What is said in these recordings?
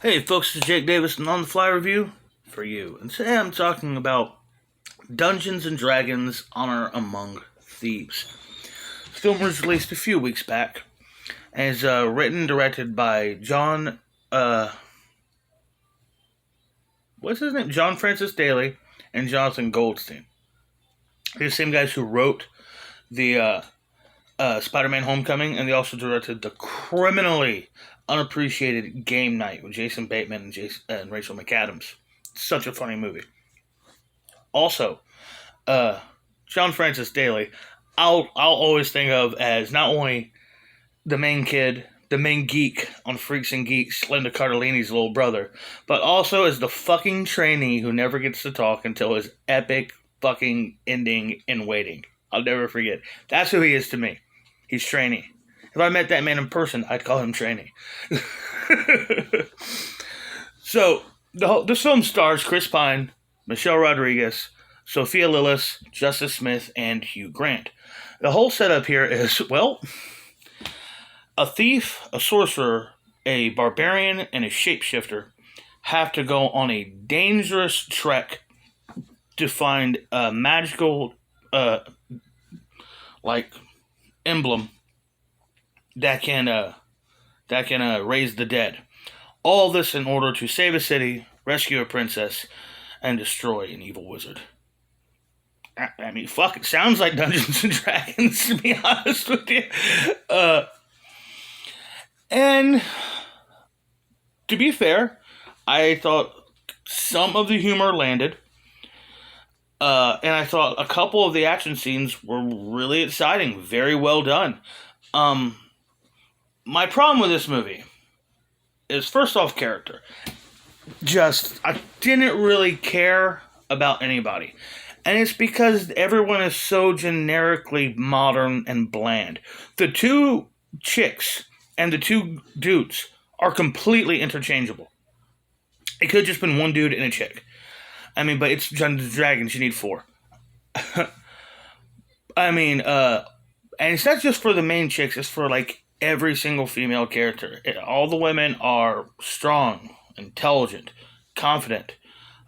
Hey folks, this is Jake Davis and On the Fly Review for you. And today I'm talking about Dungeons and Dragons Honor Among Thieves. The film was released a few weeks back and is written and directed by what's his name? John Francis Daly and Jonathan Goldstein. They're the same guys who wrote the Spider-Man Homecoming, and they also directed the criminally unappreciated Game Night with Jason Bateman and Rachel McAdams. Such a funny movie. Also, John Francis Daly, I'll always think of as not only the main kid, the main geek on Freaks and Geeks, Linda Cardellini's little brother, but also as the fucking trainee who never gets to talk until his epic fucking ending in Waiting. I'll never forget. That's who he is to me. He's trainee. If I met that man in person, I'd call him trainee. So, this film stars Chris Pine, Michelle Rodriguez, Sophia Lillis, Justice Smith, and Hugh Grant. The whole setup here is, well, a thief, a sorcerer, a barbarian, and a shapeshifter have to go on a dangerous trek to find a magical, emblem that can raise the dead. All this in order to save a city, rescue a princess, and destroy an evil wizard. I mean, fuck, it sounds like Dungeons and Dragons, to be honest with you. And to be fair, I thought some of the humor landed. And I thought a couple of the action scenes were really exciting, very well done. My problem with this movie is, first off, character. I didn't really care about anybody. And it's because everyone is so generically modern and bland. The two chicks and the two dudes are completely interchangeable. It could have just been one dude and a chick. I mean, but it's Dungeons and Dragons, you need four. And it's not just for the main chicks, it's for, every single female character. All the women are strong, intelligent, confident,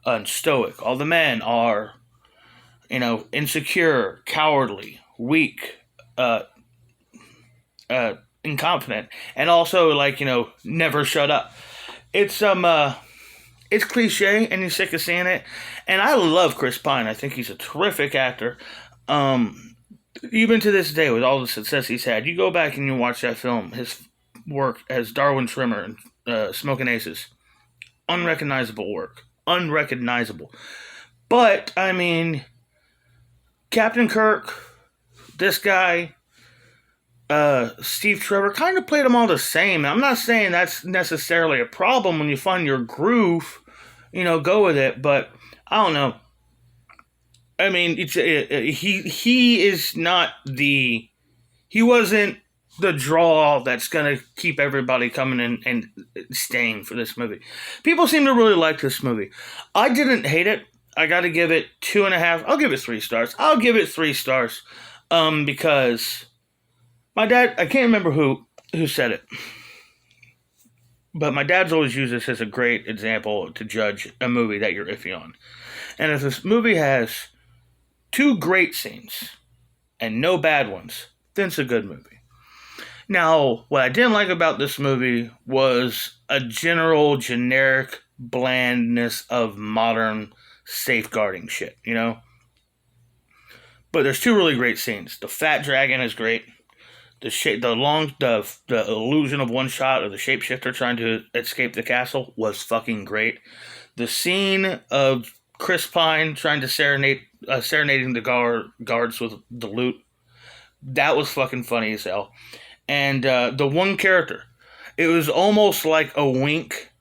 and stoic. All the men are, insecure, cowardly, weak, incompetent, and also, never shut up. It's cliche, and you're sick of seeing it. And I love Chris Pine. I think he's a terrific actor. Even to this day, with all the success he's had, you go back and you watch that film, his work as Darwin Trimmer in Smoking Aces. Unrecognizable work. Unrecognizable. But, Captain Kirk, this guy, Steve Trevor, kind of played them all the same. I'm not saying that's necessarily a problem when you find your groove, go with it, but I don't know. He wasn't the draw that's going to keep everybody coming in and staying for this movie. People seem to really like this movie. I didn't hate it. I got to give it 2.5. I'll give it 3 stars. I'll give it 3 stars. Because my dad, I can't remember who said it, but my dad's always used this as a great example to judge a movie that you're iffy on. And if this movie has 2 great scenes and no bad ones, then it's a good movie. Now, what I didn't like about this movie was a generic blandness of modern safeguarding shit, But there's 2 really great scenes. The fat dragon is great. The illusion of one shot of the shapeshifter trying to escape the castle was fucking great. The scene of Chris Pine trying to serenading the guards with the loot, that was fucking funny as hell. And the one character, it was almost like a wink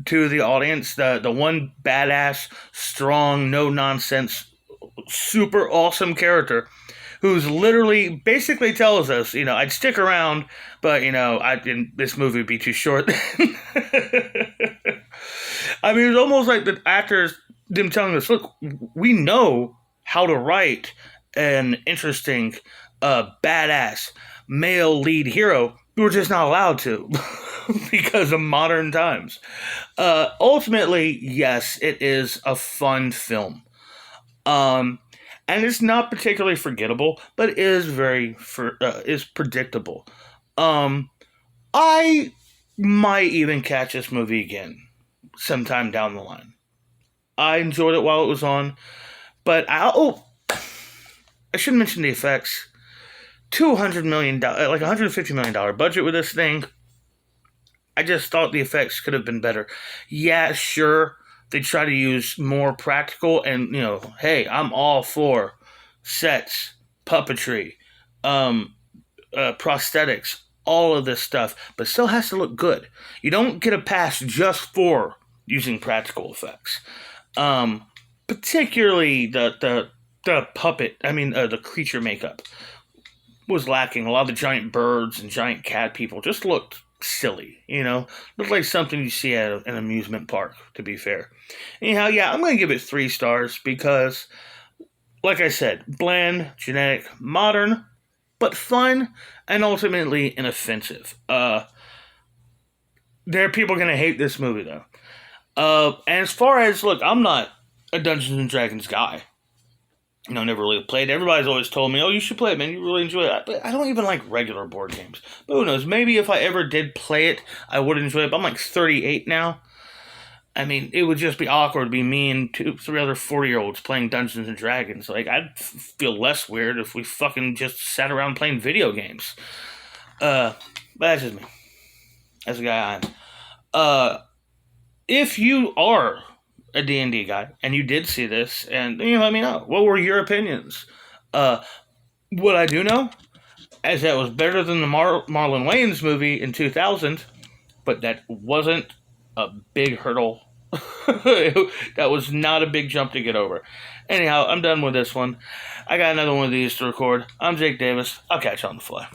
to the audience. The one badass, strong, no nonsense, super awesome character who's literally basically tells us, I'd stick around, but, this movie would be too short. It was almost like the actors, them telling us, look, we know how to write an interesting, badass male lead hero. We were just not allowed to. because of modern times. Ultimately, yes, it is a fun film. Um, and it's not particularly forgettable, but it is is predictable. Um, I might even catch this movie again sometime down the line. I enjoyed it while it was on, but I should mention the effects. $200 million, like $150 million budget with this thing. I just thought the effects could have been better. Yeah, sure, they try to use more practical, and hey, I'm all for sets, puppetry, um, prosthetics, all of this stuff, but still has to look good. You don't get a pass just for using practical effects. Um, Particularly the puppet. I mean, the creature makeup was lacking. A lot of the giant birds and giant cat people just looked silly. Looked like something you see at an amusement park. To be fair, anyhow, yeah, I'm gonna give it 3 stars because, like I said, bland, genetic, modern, but fun and ultimately inoffensive. There are people gonna hate this movie though. And as far as look, I'm not a Dungeons and Dragons guy. Never really played. Everybody's always told me, "Oh, you should play it, man. You really enjoy it." But I don't even like regular board games. But who knows? Maybe if I ever did play it, I would enjoy it. But I'm like 38 now. I mean, it would just be awkward to be me and 3 other 40-year-olds playing Dungeons and Dragons. Like, I'd feel less weird if we fucking just sat around playing video games. But that's just me. That's the guy I am. If you are a D&D guy and you did see this, and let me know, what were your opinions? What I do know is that it was better than the Marlon Wayans movie in 2000, but that wasn't a big hurdle. That was not a big jump to get over. Anyhow, I'm done with this one. I got another one of these to record. I'm Jake Davis. I'll catch you on the fly.